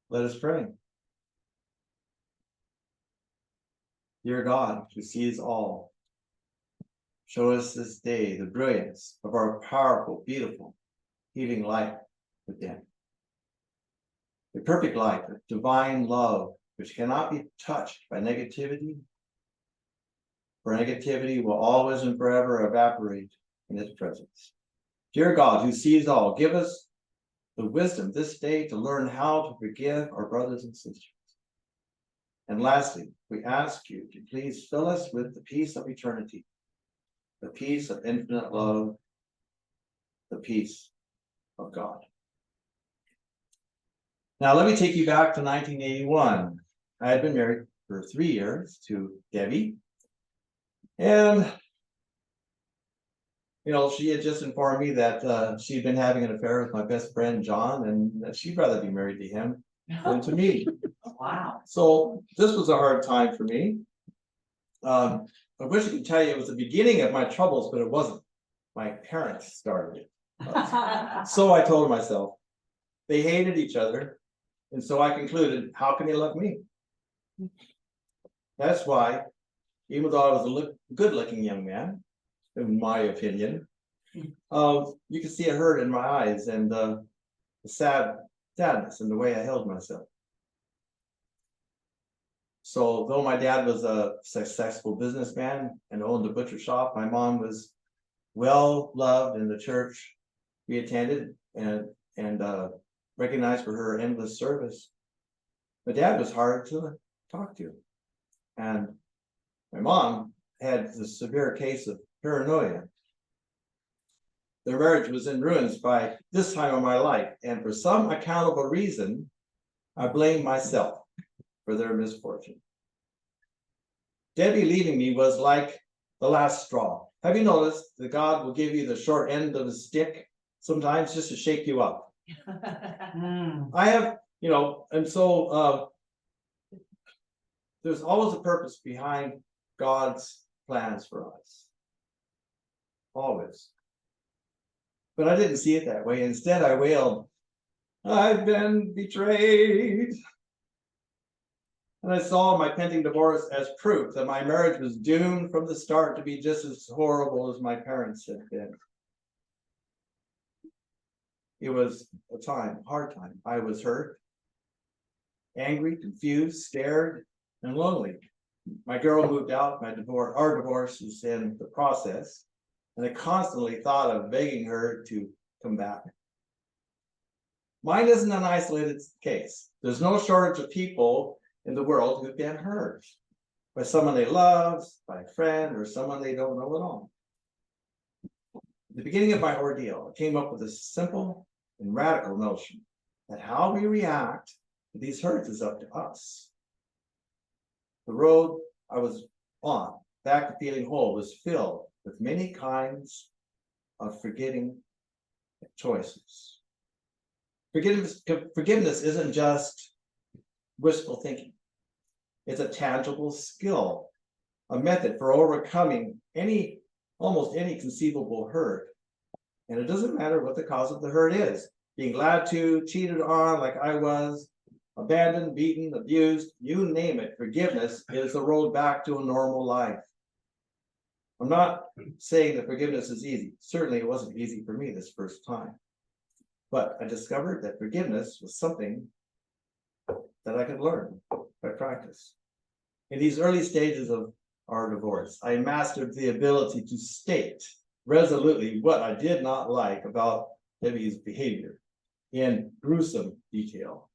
Let us pray. Dear God, who sees all, show us this day the brilliance of our powerful, beautiful, healing light within. The perfect light of divine love, which cannot be touched by negativity, for negativity will always and forever evaporate in its presence. Dear God, who sees all, give us the wisdom this day to learn how to forgive our brothers and sisters. And lastly, we ask you to please fill us with the peace of eternity, the peace of infinite love, the peace of God. Now, let me take you back to 1981. I had been married for 3 years to Debbie. And, she had just informed me that she'd been having an affair with my best friend, John, and that she'd rather be married to him than to me. Wow. So this was a hard time for me. I wish I could tell you it was the beginning of my troubles, but it wasn't. My parents started it. So I told myself, they hated each other. And so I concluded, how can they love me? That's why, even though I was a good-looking young man, in my opinion, you could see a hurt in my eyes and the sadness in the way I held myself. So though my dad was a successful businessman and owned a butcher shop, my mom was well loved in the church we attended and recognized for her endless service. My dad was hard to talk to. And my mom had the severe case of paranoia. Their marriage was in ruins by this time of my life, and for some accountable reason, I blame myself for their misfortune. Debbie leaving me was like the last straw. Have you noticed that God will give you the short end of the stick sometimes just to shake you up? I have, and so there's always a purpose behind God's plans for us. Always. But I didn't see it that way. Instead, I wailed, I've been betrayed. And I saw my pending divorce as proof that my marriage was doomed from the start to be just as horrible as my parents had been. It was a hard time. I was hurt, angry, confused, scared, and lonely. My girl moved out, our divorce is in the process, and I constantly thought of begging her to come back. Mine isn't an isolated case. There's no shortage of people in the world who've been hurt by someone they love, by a friend, or someone they don't know at all. At the beginning of my ordeal, I came up with a simple and radical notion that how we react to these hurts is up to us. The road I was on, back to feeling whole, was filled with many kinds of forgetting choices. Forgiveness isn't just wishful thinking. It's a tangible skill, a method for overcoming almost any conceivable hurt. And it doesn't matter what the cause of the hurt is. Being lied to, cheated on like I was, abandoned, beaten, abused, you name it. Forgiveness is the road back to a normal life. I'm not saying that forgiveness is easy. Certainly it wasn't easy for me this first time. But I discovered that forgiveness was something that I could learn by practice. In these early stages of our divorce, I mastered the ability to state resolutely what I did not like about Debbie's behavior in gruesome detail.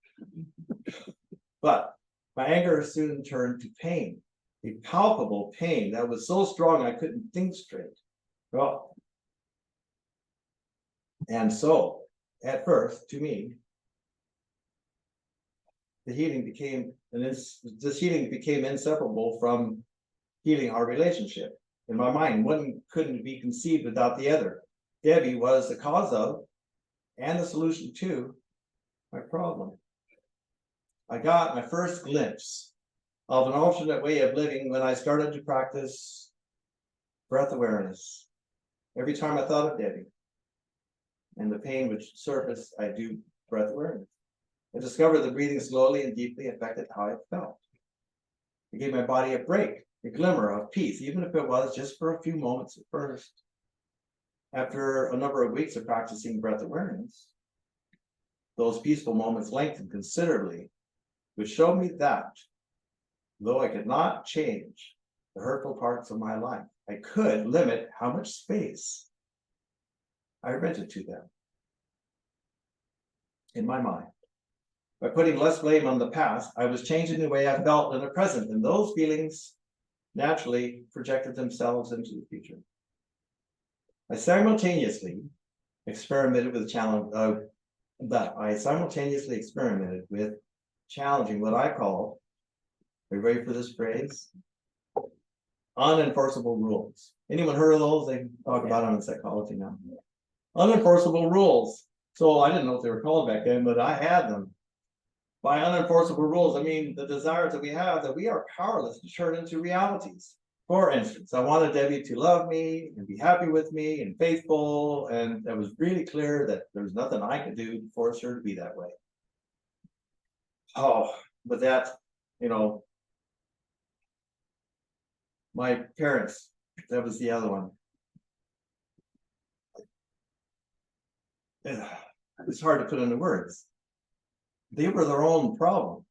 But my anger soon turned to pain, a palpable pain that was so strong I couldn't think straight. Well, and so, at first, to me, the healing became this healing became inseparable from healing our relationship. In my mind, one couldn't be conceived without the other. Debbie was the cause of and the solution to my problem. I got my first glimpse of an alternate way of living when I started to practice breath awareness. Every time I thought of Debbie and the pain would surface, I do breath awareness. I discovered that breathing slowly and deeply affected how I felt. It gave my body a break, a glimmer of peace, even if it was just for a few moments at first. After a number of weeks of practicing breath awareness, those peaceful moments lengthened considerably, which showed me that, though I could not change the hurtful parts of my life, I could limit how much space I rented to them in my mind. By putting less blame on the past, I was changing the way I felt in the present, and those feelings naturally projected themselves into the future. I simultaneously experimented with challenging what I call, are you ready for this phrase? Unenforceable rules. Anyone heard of those? They talk about them in psychology now. Unenforceable rules. So I didn't know what they were called back then, but I had them. By unenforceable rules, I mean the desires that we have that we are powerless to turn into realities. For instance, I wanted Debbie to love me and be happy with me and faithful, and it was really clear that there was nothing I could do to force her to be that way. Oh, but that, my parents, that was the other one. It's hard to put into words. They were their own problem.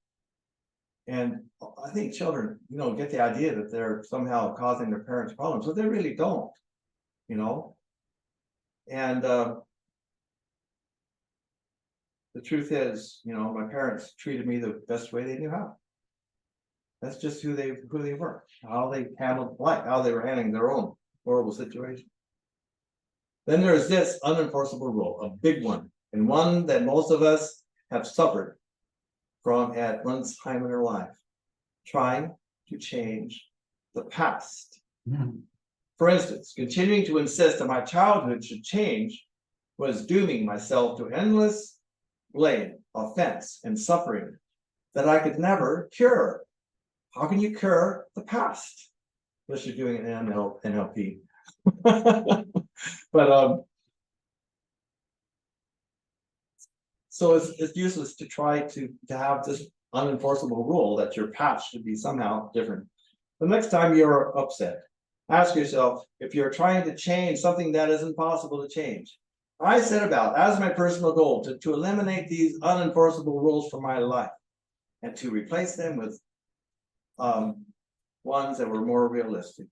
And I think children, get the idea that they're somehow causing their parents problems, but they really don't, And the truth is, my parents treated me the best way they knew how. That's just who they were, how they handled life, how they were handling their own horrible situation. Then there's this unenforceable rule, a big one, and one that most of us have suffered from at one time in our life, trying to change the past. Mm-hmm. For instance, continuing to insist that my childhood should change was dooming myself to endless blame, offense, and suffering that I could never cure. How can you cure the past? Unless you're doing an NLP. But so it's useless to try to have this unenforceable rule that your past should be somehow different. The next time you're upset, ask yourself if you're trying to change something that isn't possible to change. I set about as my personal goal to eliminate these unenforceable rules from my life and to replace them with ones that were more realistic.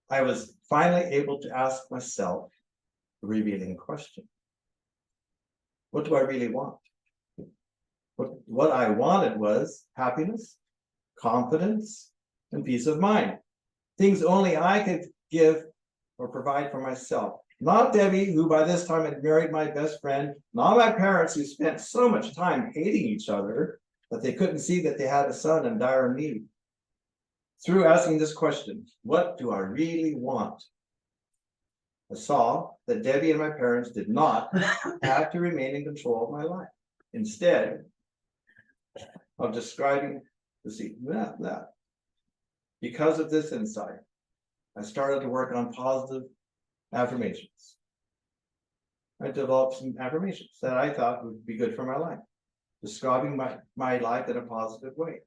I was finally able to ask myself the revealing question. What do I really want? What I wanted was happiness, confidence, and peace of mind. Things only I could give or provide for myself. Not Debbie, who by this time had married my best friend, not my parents, who spent so much time hating each other that they couldn't see that they had a son in dire need. Through asking this question, what do I really want? I saw that Debbie and my parents did not have to remain in control of my life. Instead of describing that. Because of this insight, I started to work on positive affirmations. I developed some affirmations that I thought would be good for my life, describing my life in a positive way.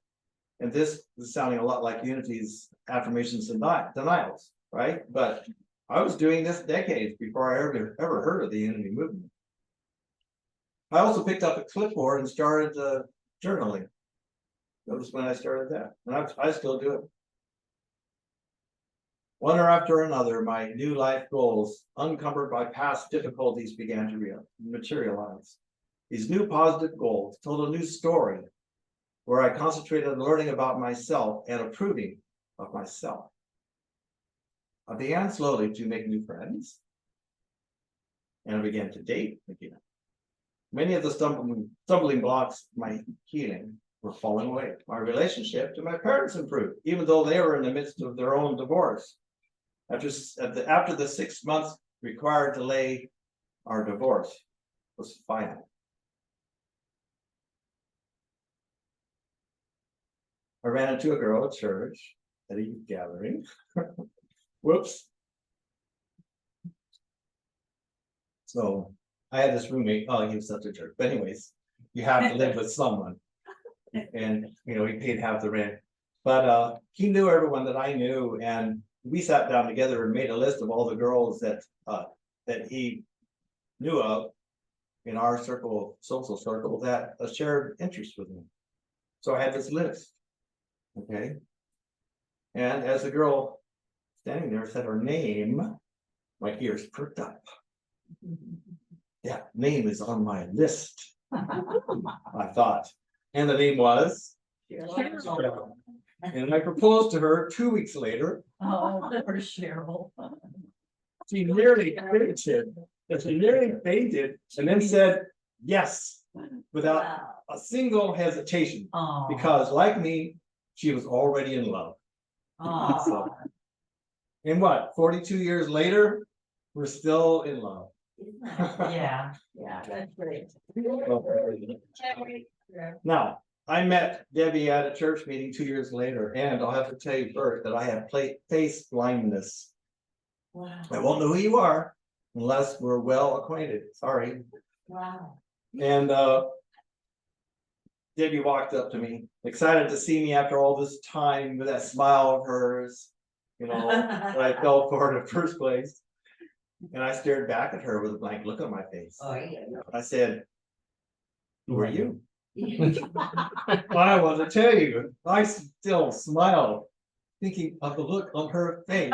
And this is sounding a lot like Unity's affirmations and denials, right? But I was doing this decades before I ever heard of the Unity movement. I also picked up a clipboard and started journaling. That was when I started that, and I still do it. One after another, my new life goals, unencumbered by past difficulties, began to materialize. These new positive goals told a new story where I concentrated on learning about myself and approving of myself. I began slowly to make new friends, and I began to date again. Many of the stumbling blocks of my healing were falling away. My relationship to my parents improved, even though they were in the midst of their own divorce. After the 6 months required delay, our divorce was final. I ran into a girl at church at a youth gathering. Whoops. So I had this roommate. Oh, he was such a jerk. But anyways, you have to live with someone, and he paid half the rent. But he knew everyone that I knew, and we sat down together and made a list of all the girls that he knew of in our social circle that shared interest with me. So I had this list. Okay. And as the girl standing there said her name, my ears perked up. That name is on my list, I thought. And the name was Cheryl. And I proposed to her 2 weeks later. Oh, poor Cheryl. She nearly fainted. She nearly fainted and then said yes without a single hesitation. Oh. Because like me, she was already in love. Oh. So, and what, 42 years later, we're still in love. Yeah, that's great. Now, I met Debbie at a church meeting 2 years later, and I'll have to tell you first that I have face blindness. Wow. I won't know who you are unless we're well acquainted. Sorry. Wow. And Debbie walked up to me, excited to see me after all this time with that smile of hers, that I fell for in the first place. And I stared back at her with a blank look on my face. Oh, yeah. I said, "Who are you?" I want to tell you, I still smile, thinking of the look on her face.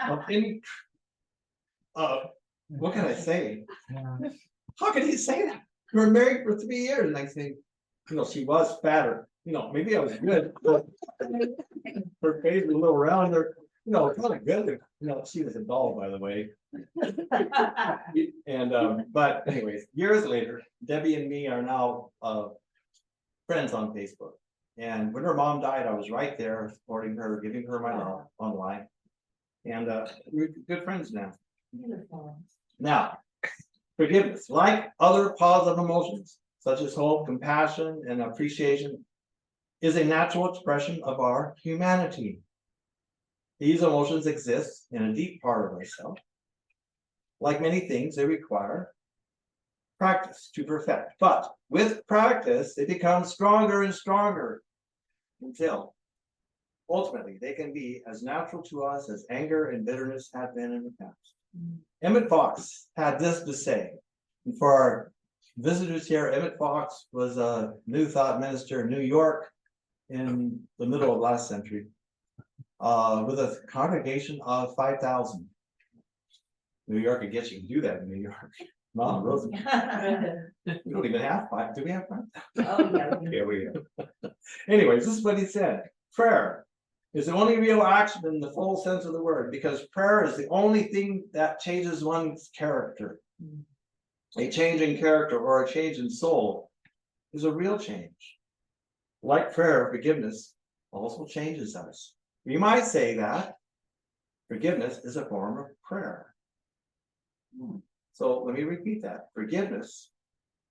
Of any, what can I say? How can he say that? We were married for 3 years, and I think, she was fatter. Maybe I was good, but her face was a little rounder. Kind of good. She was a doll, by the way. And but anyways, years later, Debbie and me are now friends on Facebook. And when her mom died, I was right there supporting her, giving her my love online. And we're good friends now. Now, forgiveness, like other positive emotions, such as hope, compassion, and appreciation, is a natural expression of our humanity. These emotions exist in a deep part of ourselves. Like many things, they require practice to perfect. But with practice, they become stronger and stronger until ultimately they can be as natural to us as anger and bitterness have been in the past. Emmett Fox had this to say. And for our visitors here, Emmett Fox was a New Thought minister in New York in the middle of last century, with a congregation of 5,000. New York could get you to do that in New York. Mom, Rosie. We don't even have 5. Do we have 5? Oh, yeah. Yeah, we do. Anyways, this is what he said. Prayer is the only real action in the full sense of the word, because prayer is the only thing that changes one's character. A change in character or a change in soul is a real change. Like prayer, forgiveness also changes us. You might say that forgiveness is a form of prayer. So let me repeat that. Forgiveness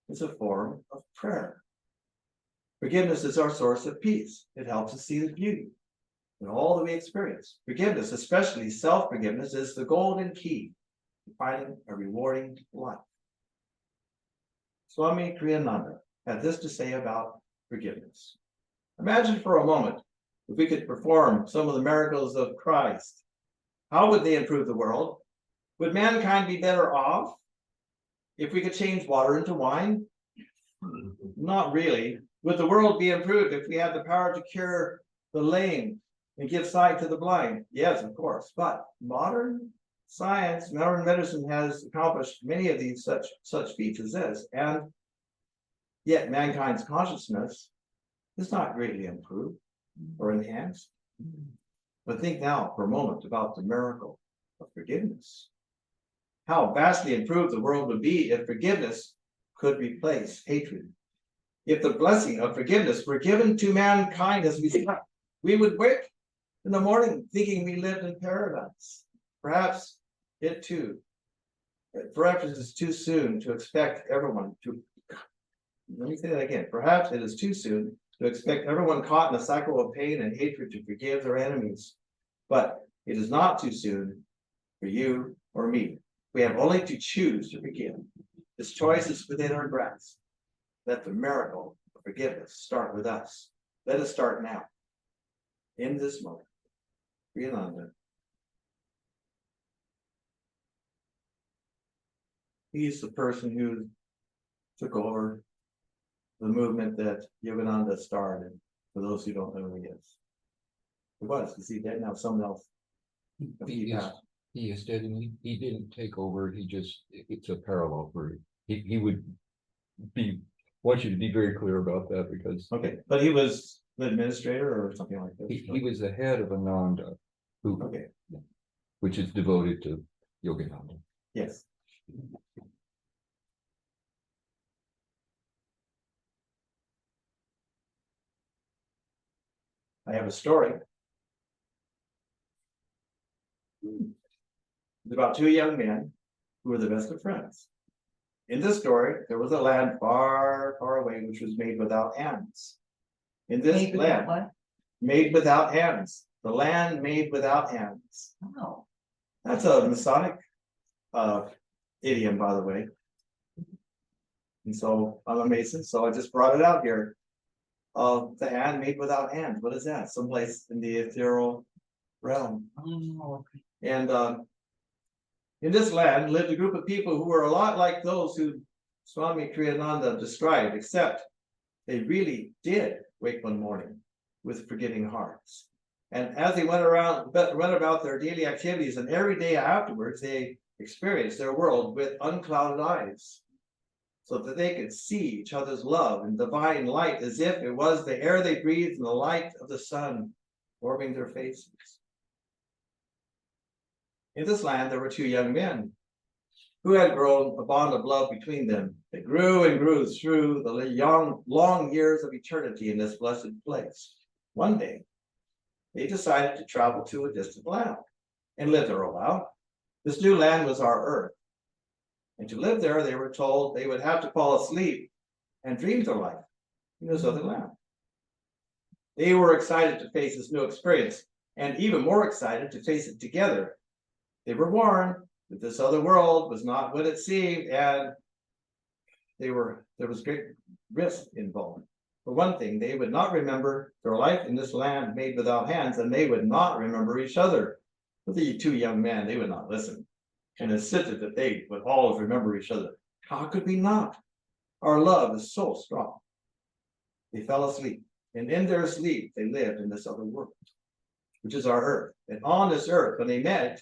is a form of prayer. Forgiveness is our source of peace. It helps us see the beauty in all that we experience. Forgiveness, especially self-forgiveness, is the golden key to finding a rewarding life. Swami Kriyananda had this to say about forgiveness. Imagine for a moment if we could perform some of the miracles of Christ. How would they improve the world? Would mankind be better off if we could change water into wine? Not really. Would the world be improved if we had the power to cure the lame and give sight to the blind? Yes, of course. But modern science, modern medicine has accomplished many of these such feats as this, and yet mankind's consciousness is not greatly improved or enhanced. But think now for a moment about the miracle of forgiveness. How vastly improved the world would be if forgiveness could replace hatred. If the blessing of forgiveness were given to mankind as we slept, we would wake in the morning thinking we lived in paradise. Perhaps it is too soon to expect everyone to, let me say that again. Perhaps it is too soon to expect everyone caught in a cycle of pain and hatred to forgive their enemies. But it is not too soon for you or me. We have only to choose to forgive. This choice is within our grasp. Let the miracle of forgiveness start with us. Let us start now. In this moment. Yolanda. He's the person who took over the movement that Yogananda started, for those who don't know who he is. He was, because he dead now, someone else. He is dead, and he didn't take over, it's a parallel for, he would be, want you to be very clear about that, because Okay, but he was the administrator or something like this? he was the head of Ananda, who, Okay, which is devoted to Yogananda. yes. I have a story. It's about two young men who were the best of friends. In this story, there was a land far, far away which was made without hands. In this Made without land, what? made without hands, the land made without hands. Oh, That's a Masonic idiom, by the way. And so I'm a Mason, so I just brought it out here. The hand made without hands. What is that? Someplace in the ethereal realm. oh, And in this land lived a group of people who were a lot like those who Swami Kriyananda described, except they really did wake one morning with forgiving hearts. And as they went about their daily activities, and every day afterwards, they experienced their world with unclouded eyes, so that they could see each other's love and divine light as if it was the air they breathed and the light of the sun warming their faces. In this land, there were two young men who had grown a bond of love between them. It grew and grew through the long years of eternity in this blessed place. One day, they decided to travel to a distant land and live there a while. This new land was our earth. And to live there, they were told they would have to fall asleep and dream their life in this other land. They were excited to face this new experience, and even more excited to face it together. They were warned that this other world was not what it seemed, and there was great risk involved. For one thing, they would not remember their life in this land made without hands, and they would not remember each other. But the two young men, they would not listen and insisted that they would always remember each other. How could we not? Our love is so strong. They fell asleep, and in their sleep, they lived in this other world, which is our earth. And on this earth, when they met,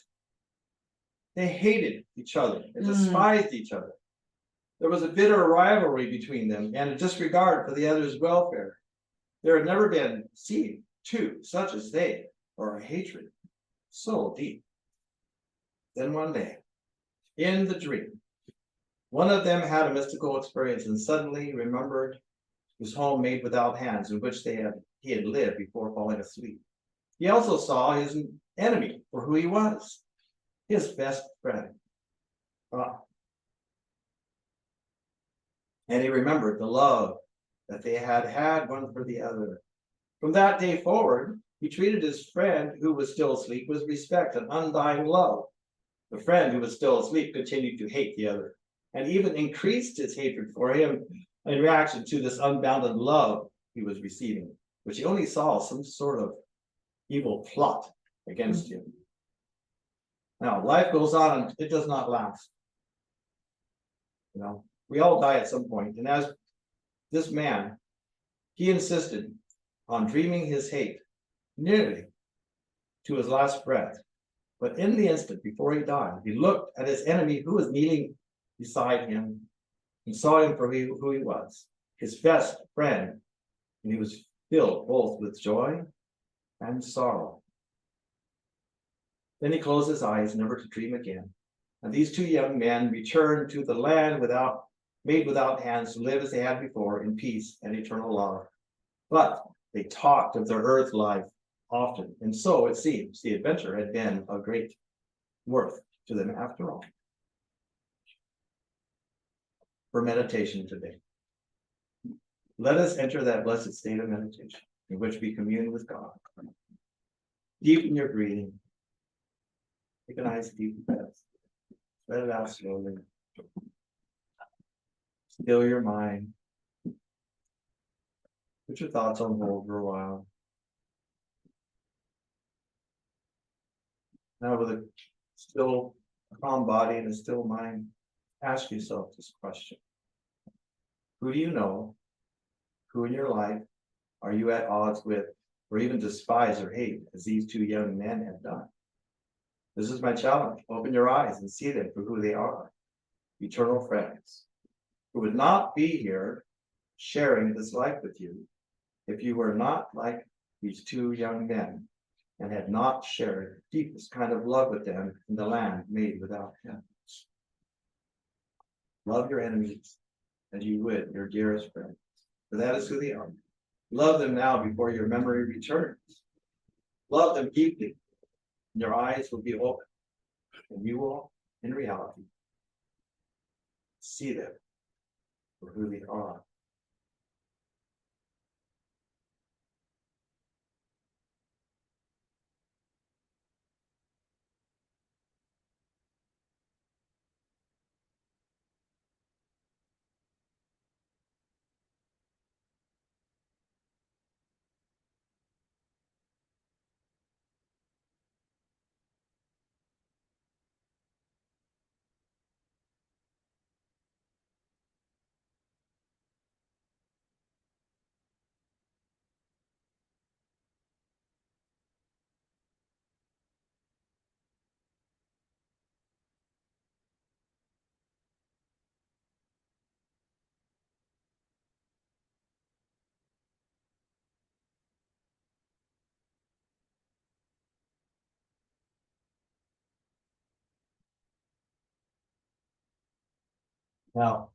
they hated each other and despised each other. There was a bitter rivalry between them and a disregard for the other's welfare. There had never been seen two such as they, or a hatred so deep. Then one day, in the dream, one of them had a mystical experience and suddenly remembered his home made without hands, in which he had lived before falling asleep. He also saw his enemy for who he was, his best friend. And he remembered the love that they had had one for the other. From that day forward, he treated his friend who was still asleep with respect and undying love. The friend who was still asleep continued to hate the other, and even increased his hatred for him in reaction to this unbounded love he was receiving, which he only saw some sort of evil plot against him. Now, life goes on and it does not last. You know, we all die at some point, and as this man, he insisted on dreaming his hate nearly to his last breath. But in the instant before he died, he looked at his enemy who was kneeling beside him and saw him for who he was, his best friend, and he was filled both with joy and sorrow. Then he closed his eyes, never to dream again. And these two young men returned to the land without made without hands to live as they had before in peace and eternal love. But they talked of their earth life often, and so it seems the adventure had been of great worth to them after all. For meditation today, let us enter that blessed state of meditation in which we commune with God. Deepen your breathing. Take a nice deep breath. Let it out slowly. Still your mind. Put your thoughts on hold for a while. Now with a still calm body and a still mind, ask yourself this question. Who do you know? Who in your life are you at odds with, or even despise or hate, as these two young men have done? This is my challenge. Open your eyes and see them for who they are. Eternal friends who would not be here sharing this life with you if you were not like these two young men and had not shared the deepest kind of love with them in the land made without hands. Love your enemies as you would your dearest friends, for that is who they are. Love them now before your memory returns. Love them deeply, and your eyes will be open, and you will, in reality, see them for who they are. Now,